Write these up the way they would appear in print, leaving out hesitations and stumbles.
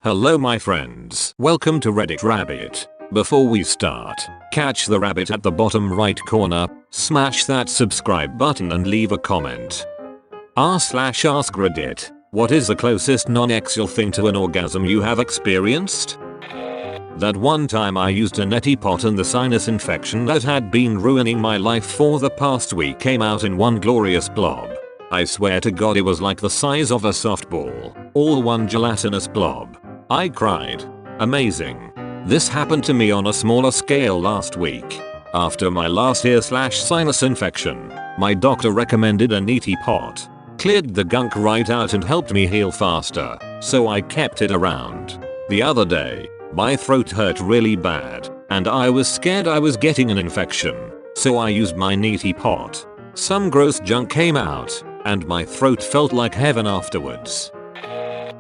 Hello my friends. Welcome to Reddit Rabbit. Before we start, catch the rabbit at the bottom right corner, smash that subscribe button and leave a comment. r/AskReddit. What is the closest non-sexual thing to an orgasm you have experienced? That one time I used a neti pot and the sinus infection that had been ruining my life for the past week came out in one glorious blob. I swear to God it was like the size of a softball, all one gelatinous blob. I cried. Amazing. This happened to me on a smaller scale last week. After my last ear/sinus infection, my doctor recommended a neti pot. Cleared the gunk right out and helped me heal faster, so I kept it around. The other day, my throat hurt really bad, and I was scared I was getting an infection, so I used my neti pot. Some gross junk came out, and my throat felt like heaven afterwards.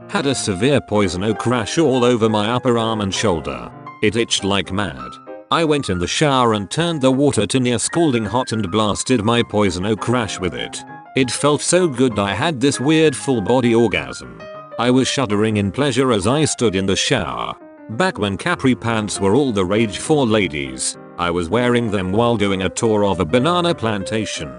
Had a severe poison oak rash all over my upper arm and shoulder. It itched like mad. I went in the shower and turned the water to near scalding hot and blasted my poison oak rash with it. It felt so good I had this weird full body orgasm. I was shuddering in pleasure as I stood in the shower. Back when capri pants were all the rage for ladies, I was wearing them while doing a tour of a banana plantation.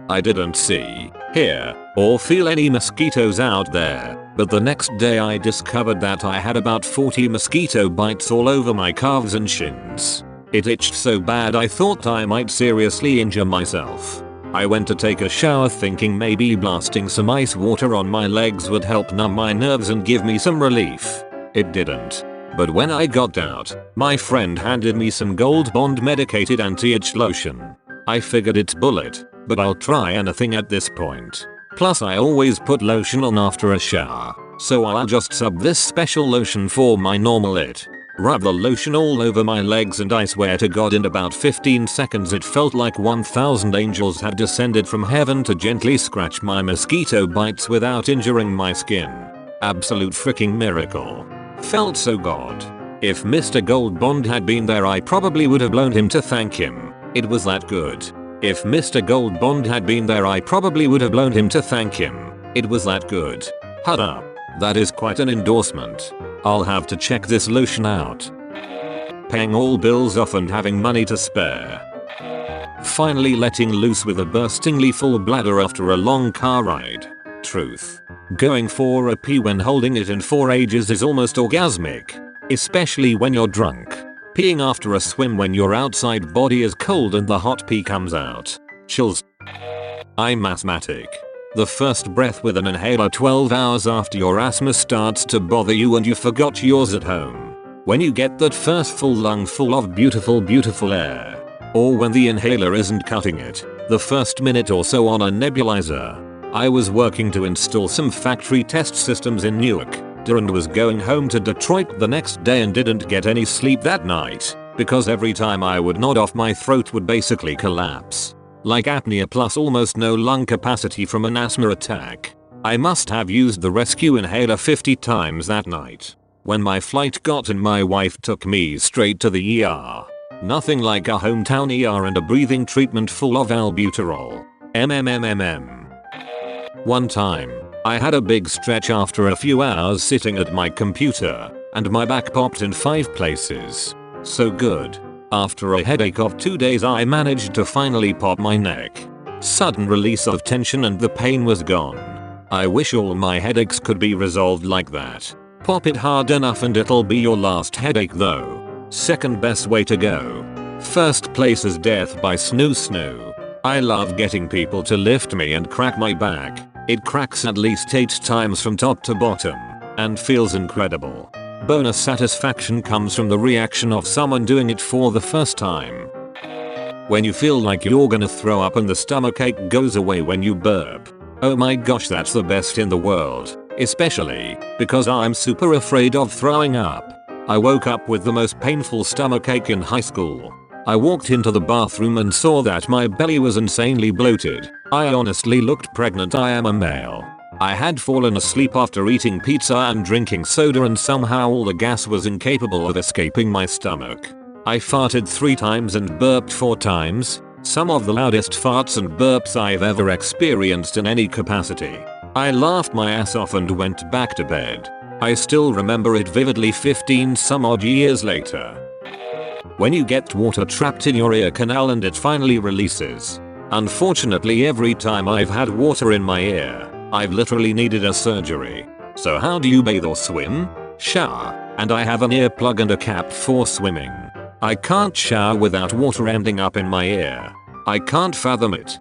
I didn't see, hear, or feel any mosquitoes out there, but the next day I discovered that I had about 40 mosquito bites all over my calves and shins. It itched so bad I thought I might seriously injure myself. I went to take a shower thinking maybe blasting some ice water on my legs would help numb my nerves and give me some relief. It didn't. But when I got out, my friend handed me some Gold Bond medicated anti-itch lotion. I figured it's bullet, but I'll try anything at this point. Plus I always put lotion on after a shower, so I'll just sub this special lotion for my normal it. Rub the lotion all over my legs and I swear to God in about 15 seconds it felt like 1000 angels had descended from heaven to gently scratch my mosquito bites without injuring my skin. Absolute freaking miracle. Felt so good. If Mr. Gold Bond had been there I probably would have blown him to thank him. It was that good. If Mr. Gold Bond had been there I probably would have blown him to thank him. It was that good. Hud up. That is quite an endorsement. I'll have to check this lotion out. Paying all bills off and having money to spare. Finally letting loose with a burstingly full bladder after a long car ride. Truth. Going for a pee when holding it in for ages is almost orgasmic. Especially when you're drunk. Peeing after a swim when your outside body is cold and the hot pee comes out. Chills. I'm asthmatic. The first breath with an inhaler 12 hours after your asthma starts to bother you and you forgot yours at home. When you get that first full lung full of beautiful air. Or when the inhaler isn't cutting it, the first minute or so on a nebulizer. I was working to install some factory test systems in Newark. And was going home to Detroit the next day and didn't get any sleep that night because every time I would nod off my throat would basically collapse. Like apnea plus almost no lung capacity from an asthma attack. I must have used the rescue inhaler 50 times that night. When my flight got in my wife took me straight to the ER. Nothing like a hometown ER and a breathing treatment full of albuterol. One time, I had a big stretch after a few hours sitting at my computer, and my back popped in 5 places. So good. After a headache of 2 days I managed to finally pop my neck. Sudden release of tension and the pain was gone. I wish all my headaches could be resolved like that. Pop it hard enough and it'll be your last headache though. Second best way to go. First place is death by snoo. I love getting people to lift me and crack my back. It cracks at least 8 times from top to bottom, and feels incredible. Bonus satisfaction comes from the reaction of someone doing it for the first time. When you feel like you're gonna throw up and the stomachache goes away when you burp. Oh my gosh, that's the best in the world, especially because I'm super afraid of throwing up. I woke up with the most painful stomachache in high school. I walked into the bathroom and saw that my belly was insanely bloated. I honestly looked pregnant. I am a male. I had fallen asleep after eating pizza and drinking soda and somehow all the gas was incapable of escaping my stomach. I farted 3 times and burped 4 times, some of the loudest farts and burps I've ever experienced in any capacity. I laughed my ass off and went back to bed. I still remember it vividly 15 some odd years later. When you get water trapped in your ear canal and it finally releases. Unfortunately, every time I've had water in my ear, I've literally needed a surgery. So how do you bathe or swim? Shower. And I have an earplug and a cap for swimming. I can't shower without water ending up in my ear. I can't fathom it.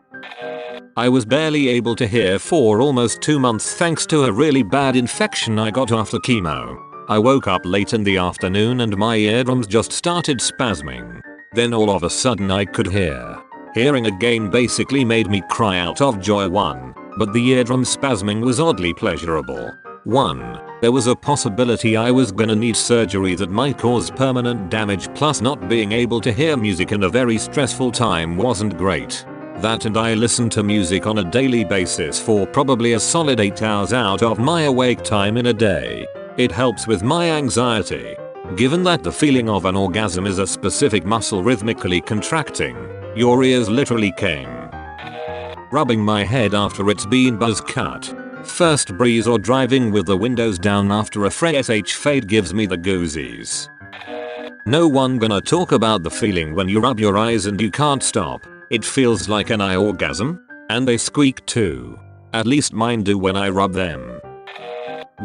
I was barely able to hear for almost 2 months thanks to a really bad infection I got after chemo. I woke up late in the afternoon and my eardrums just started spasming. Then all of a sudden I could hear. Hearing again basically made me cry out of joy. 1. But the eardrum spasming was oddly pleasurable. 1. There was a possibility I was gonna need surgery that might cause permanent damage, plus not being able to hear music in a very stressful time wasn't great. That and I listen to music on a daily basis for probably a solid 8 hours out of my awake time in a day. It helps with my anxiety. Given that the feeling of an orgasm is a specific muscle rhythmically contracting, your ears literally came. Rubbing my head after it's been buzz cut. First breeze or driving with the windows down after a fresh fade gives me the goozies. No one gonna talk about the feeling when you rub your eyes and you can't stop. It feels like an eye orgasm. And they squeak too. At least mine do when I rub them.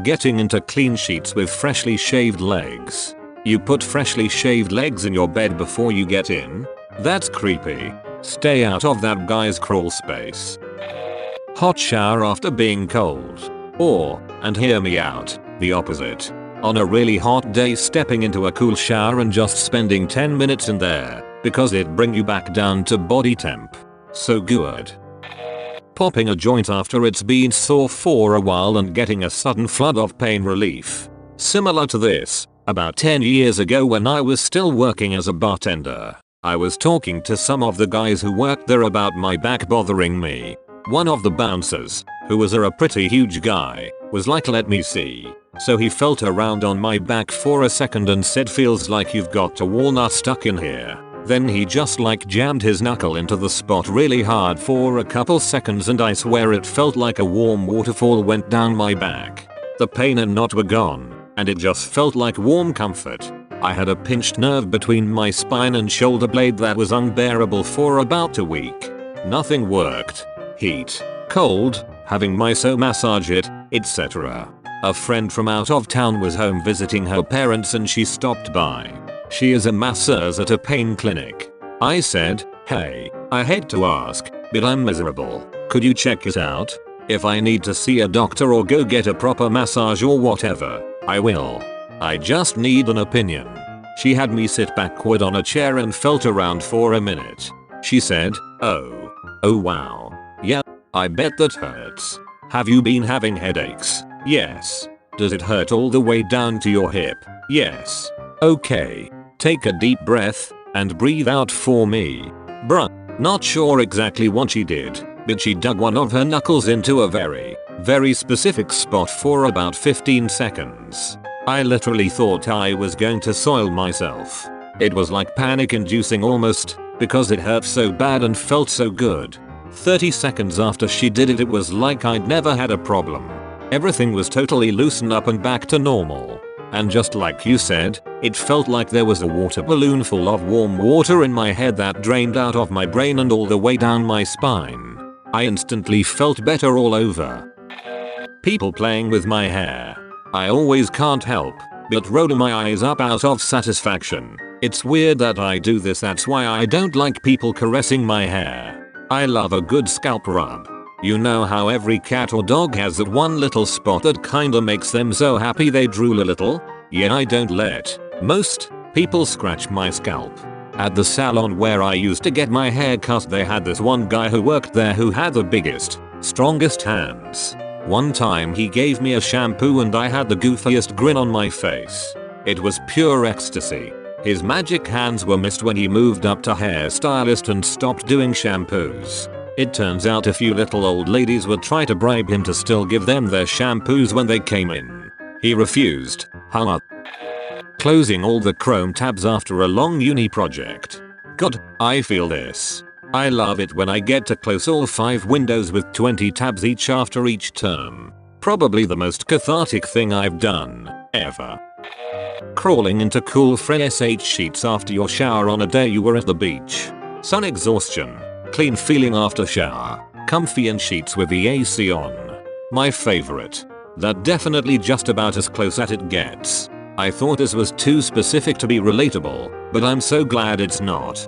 Getting into clean sheets with freshly shaved legs. You put freshly shaved legs in your bed before you get in? That's creepy. Stay out of that guy's crawl space. Hot shower after being cold. Or, and hear me out, the opposite. On a really hot day stepping into a cool shower and just spending 10 minutes in there, because it bring you back down to body temp. So good. Popping a joint after it's been sore for a while and getting a sudden flood of pain relief. Similar to this, about 10 years ago when I was still working as a bartender, I was talking to some of the guys who worked there about my back bothering me. One of the bouncers, who was a pretty huge guy, was like, let me see. So he felt around on my back for a second and said, feels like you've got a walnut stuck in here. Then he just like jammed his knuckle into the spot really hard for a couple seconds and I swear it felt like a warm waterfall went down my back. The pain and knot were gone, and it just felt like warm comfort. I had a pinched nerve between my spine and shoulder blade that was unbearable for about a week. Nothing worked. Heat, cold, having myso massage it, etc. A friend from out of town was home visiting her parents and she stopped by. She is a masseuse at a pain clinic. I said, hey, I hate to ask, but I'm miserable. Could you check it out? If I need to see a doctor or go get a proper massage or whatever, I will. I just need an opinion. She had me sit backward on a chair and felt around for a minute. She said, oh wow. Yeah, I bet that hurts. Have you been having headaches? Yes. Does it hurt all the way down to your hip? Yes. Okay. Take a deep breath and breathe out for me. Bruh. Not sure exactly what she did, but she dug one of her knuckles into a very specific spot for about 15 seconds. I literally thought I was going to soil myself. It was like panic inducing almost, because it hurt so bad and felt so good. 30 seconds after she did it, it was like I'd never had a problem. Everything was totally loosened up and back to normal. And just like you said, it felt like there was a water balloon full of warm water in my head that drained out of my brain and all the way down my spine. I instantly felt better all over. People playing with my hair. I always can't help but roll my eyes up out of satisfaction. It's weird that I do this, that's why I don't like people caressing my hair. I love a good scalp rub. You know how every cat or dog has that one little spot that kinda makes them so happy they drool a little? Yeah, I don't let most people scratch my scalp. At the salon where I used to get my hair cut, they had this one guy who worked there who had the biggest, strongest hands. One time he gave me a shampoo and I had the goofiest grin on my face. It was pure ecstasy. His magic hands were missed when he moved up to hairstylist and stopped doing shampoos. It turns out a few little old ladies would try to bribe him to still give them their shampoos when they came in. He refused, hung up, closing all the Chrome tabs after a long uni project. God, I feel this. I love it when I get to close all 5 windows with 20 tabs each after each term. Probably the most cathartic thing I've done, ever. Crawling into cool fresh sheets after your shower on a day you were at the beach. Sun exhaustion. Clean feeling after shower. Comfy in sheets with the AC on. My favorite. That definitely just about as close as it gets. I thought this was too specific to be relatable, but I'm so glad it's not.